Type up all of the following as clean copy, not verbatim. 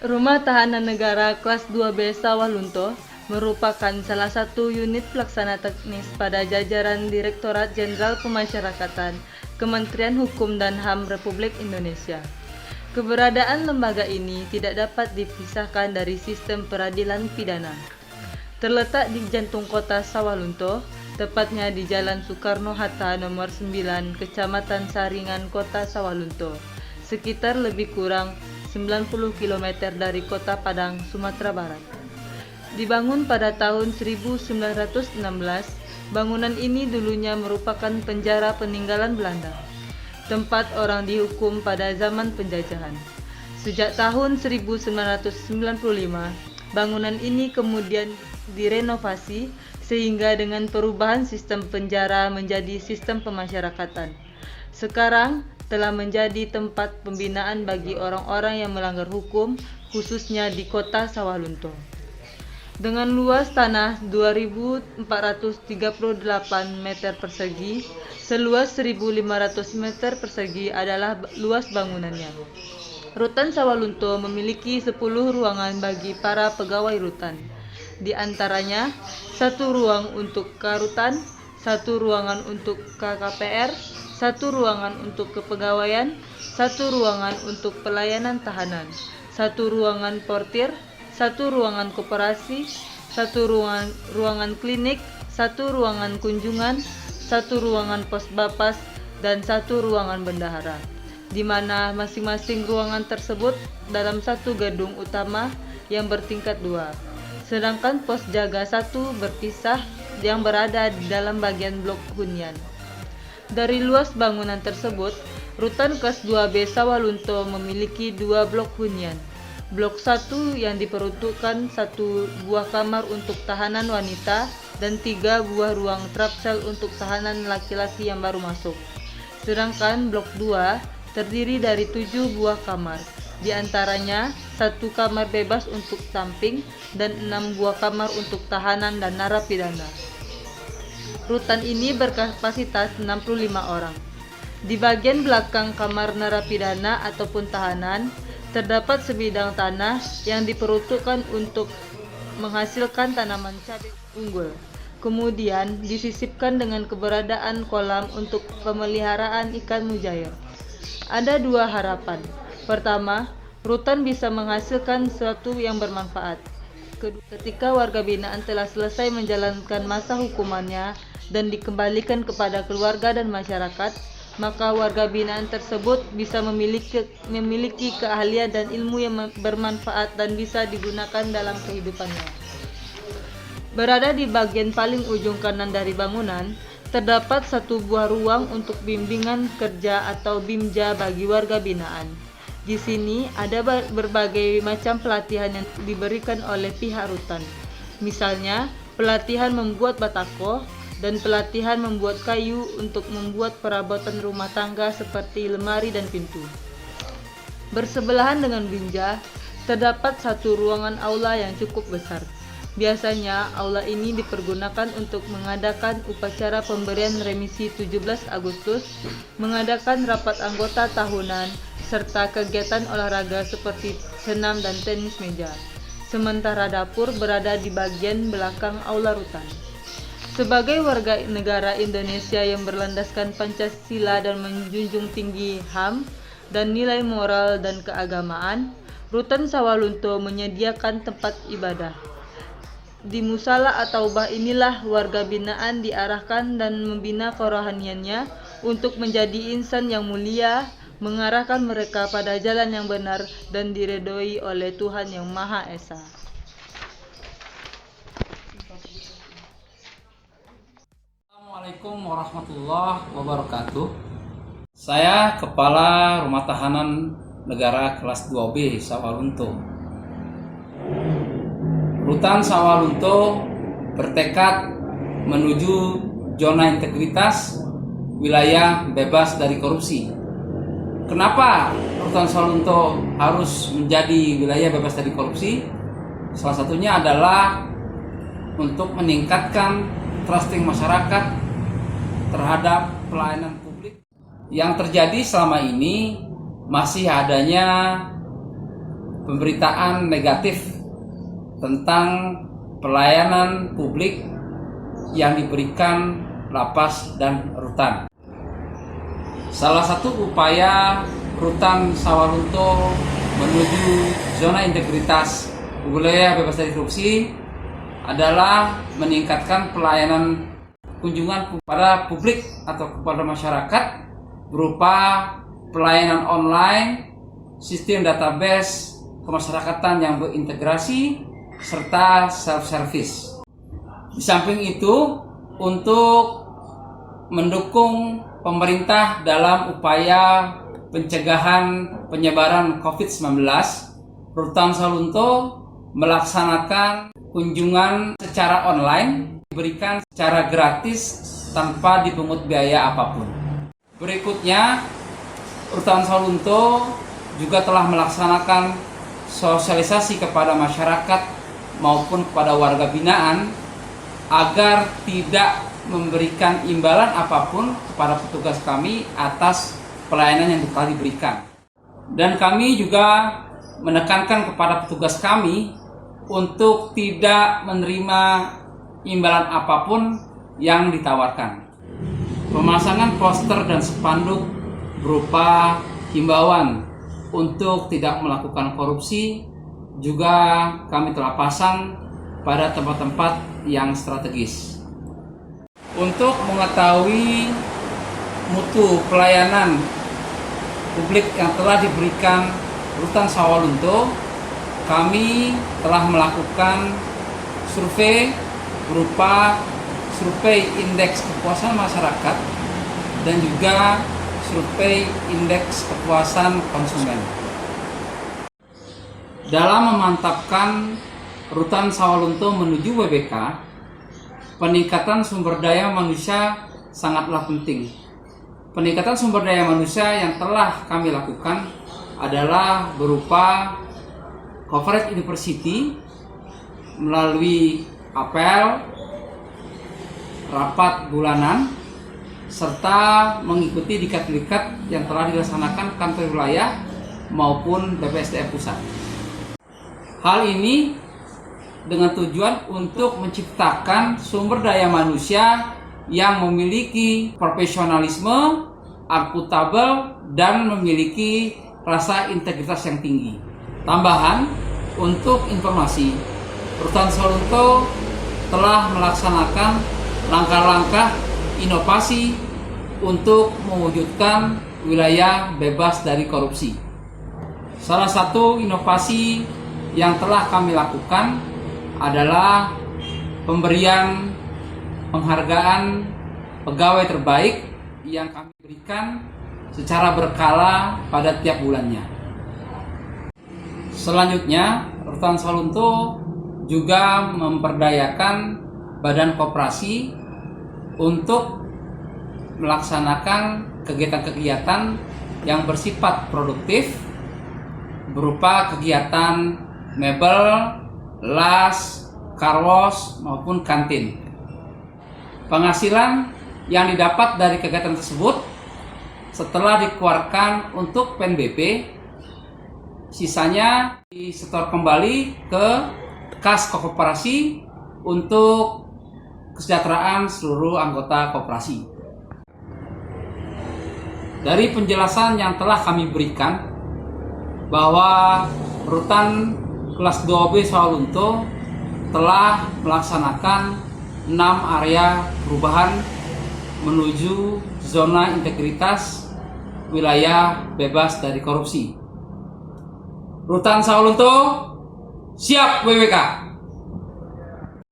Rumah Tahanan Negara Kelas 2B Sawalunto merupakan salah satu unit pelaksana teknis pada jajaran Direktorat Jenderal Pemasyarakatan, Kementerian Hukum dan HAM Republik Indonesia. Keberadaan lembaga ini tidak dapat dipisahkan dari sistem peradilan pidana. Terletak di jantung kota Sawalunto, tepatnya di Jalan Soekarno-Hatta nomor 9, Kecamatan Saringan, Kota Sawalunto, sekitar lebih kurang 90 km dari Kota Padang, Sumatera Barat. Dibangun pada tahun 1916, bangunan ini dulunya merupakan penjara peninggalan Belanda, tempat orang dihukum pada zaman penjajahan. Sejak tahun 1995, bangunan ini kemudian direnovasi sehingga dengan perubahan sistem penjara menjadi sistem pemasyarakatan. Sekarang telah menjadi tempat pembinaan bagi orang-orang yang melanggar hukum, khususnya di Kota Sawalunto. Dengan luas tanah 2.438 meter persegi, seluas 1.500 meter persegi adalah luas bangunannya. Rutan Sawalunto memiliki 10 ruangan bagi para pegawai rutan. Di antaranya, 1 ruang untuk Karutan, 1 ruangan untuk KKPR, 1 ruangan untuk kepegawaian, 1 ruangan untuk pelayanan tahanan, 1 ruangan portir, 1 ruangan koperasi, 1 ruangan klinik, 1 ruangan kunjungan, 1 ruangan pos bapas, dan 1 ruangan bendahara, di mana masing-masing ruangan tersebut dalam satu gedung utama yang bertingkat 2. Sedangkan pos jaga 1 berpisah yang berada di dalam bagian blok hunian. Dari luas bangunan tersebut, Rutan Kelas 2B Sawalunto memiliki 2 blok hunian. Blok 1 yang diperuntukkan 1 buah kamar untuk tahanan wanita dan 3 buah ruang trapsel untuk tahanan laki-laki yang baru masuk. Sedangkan blok 2 terdiri dari 7 buah kamar, di antaranya 1 kamar bebas untuk samping dan 6 buah kamar untuk tahanan dan narapidana. Rutan ini berkapasitas 65 orang. Di bagian belakang kamar narapidana ataupun tahanan, terdapat sebidang tanah yang diperuntukkan untuk menghasilkan tanaman cabai unggul. Kemudian disisipkan dengan keberadaan kolam untuk pemeliharaan ikan mujair. Ada 2 harapan. Pertama, rutan bisa menghasilkan sesuatu yang bermanfaat. Ketika warga binaan telah selesai menjalankan masa hukumannya dan dikembalikan kepada keluarga dan masyarakat, maka warga binaan tersebut bisa memiliki keahlian dan ilmu yang bermanfaat dan bisa digunakan dalam kehidupannya. Berada di bagian paling ujung kanan dari bangunan, terdapat 1 buah ruang untuk bimbingan kerja atau BIMJA bagi warga binaan. Di sini ada berbagai macam pelatihan yang diberikan oleh pihak rutan. Misalnya, pelatihan membuat batako dan pelatihan membuat kayu untuk membuat perabotan rumah tangga seperti lemari dan pintu. Bersebelahan dengan BIMJA, terdapat 1 ruangan aula yang cukup besar. Biasanya, aula ini dipergunakan untuk mengadakan upacara pemberian remisi 17 Agustus, mengadakan rapat anggota tahunan, serta kegiatan olahraga seperti senam dan tenis meja. Sementara dapur berada di bagian belakang aula rutan. Sebagai warga negara Indonesia yang berlandaskan Pancasila dan menjunjung tinggi HAM dan nilai moral dan keagamaan, Rutan Sawalunto menyediakan tempat ibadah. Di musala atau taubah inilah warga binaan diarahkan dan membina kerohaniannya untuk menjadi insan yang mulia, mengarahkan mereka pada jalan yang benar dan diridhoi oleh Tuhan Yang Maha Esa. Assalamualaikum warahmatullahi wabarakatuh. Saya Kepala Rumah Tahanan Negara Kelas 2B Sawalunto. Rutan Sawalunto bertekad menuju zona integritas wilayah bebas dari korupsi. Kenapa Rutan Sawalunto harus menjadi wilayah bebas dari korupsi? Salah satunya adalah untuk meningkatkan trusting masyarakat terhadap pelayanan publik. Yang terjadi selama ini masih adanya pemberitaan negatif tentang pelayanan publik yang diberikan lapas dan rutan. Salah satu upaya Rutan Sawalunto menuju zona integritas wilayah bebas dari korupsi adalah meningkatkan pelayanan kunjungan kepada publik atau kepada masyarakat berupa pelayanan online, sistem database kemasyarakatan yang berintegrasi, serta self-service. Di samping itu, untuk mendukung pemerintah dalam upaya pencegahan penyebaran COVID-19, Rutan Sawalunto melaksanakan kunjungan secara online, diberikan secara gratis tanpa dipungut biaya apapun. Berikutnya, Rutan Sawalunto juga telah melaksanakan sosialisasi kepada masyarakat maupun kepada warga binaan agar tidak memberikan imbalan apapun kepada petugas kami atas pelayanan yang telah diberikan. Dan kami juga menekankan kepada petugas kami untuk tidak menerima imbalan apapun yang ditawarkan. Pemasangan poster dan spanduk berupa himbauan untuk tidak melakukan korupsi juga kami telah pasang pada tempat-tempat yang strategis. Untuk mengetahui mutu pelayanan publik yang telah diberikan Rutan Sawalunto, kami telah melakukan survei berupa survei indeks kepuasan masyarakat dan juga survei indeks kepuasan konsumen. Dalam memantapkan Rutan Sawalunto menuju WBK, peningkatan sumber daya manusia sangatlah penting. Peningkatan sumber daya manusia yang telah kami lakukan adalah berupa coverage university melalui apel, rapat bulanan, serta mengikuti dikat-dikat yang telah dilaksanakan kantor wilayah maupun BPSDM pusat. Hal ini dengan tujuan untuk menciptakan sumber daya manusia yang memiliki profesionalisme, akuntabel, dan memiliki rasa integritas yang tinggi. Tambahan, untuk informasi, Rutan Sawalunto telah melaksanakan langkah-langkah inovasi untuk mewujudkan wilayah bebas dari korupsi. Salah satu inovasi yang telah kami lakukan adalah pemberian penghargaan pegawai terbaik yang kami berikan secara berkala pada tiap bulannya. Selanjutnya, Rutan Sawalunto juga memperdayakan badan koperasi untuk melaksanakan kegiatan-kegiatan yang bersifat produktif berupa kegiatan mebel, las, karwas, maupun kantin. Penghasilan yang didapat dari kegiatan tersebut setelah dikeluarkan untuk PNBP, sisanya disetor kembali ke kas koperasi untuk kesejahteraan seluruh anggota koperasi. Dari penjelasan yang telah kami berikan bahwa Rutan kelas 2B Sawalunto telah melaksanakan 6 area perubahan menuju zona integritas wilayah bebas dari korupsi. Rutan Sawalunto siap WBK.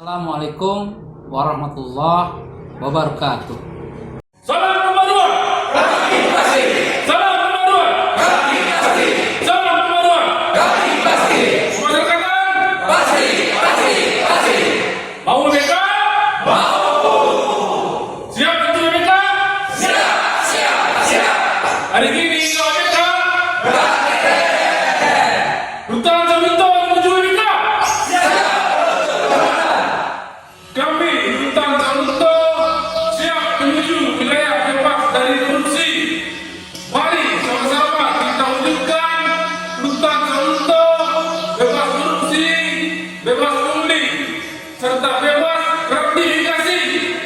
Assalamualaikum warahmatullahi wabarakatuh. Salam nomor 2. Kaki pasti. Salam nomor 2. Kaki pasti. Salam nomor 2. Kaki pasti. Pemasyarakatan pasti, pasti, pasti. Mau WBK? Mau. Siap untuk WBK? Siap, siap, siap. Hari ini WBK? Rutan Sawalunto menuju WBK? Siap. Kami Rutan Sawalunto siap menuju wilayah bebas dari korupsi. Mari sama-sama kita wujudkan Rutan Sawalunto serta bebas gratifikasi.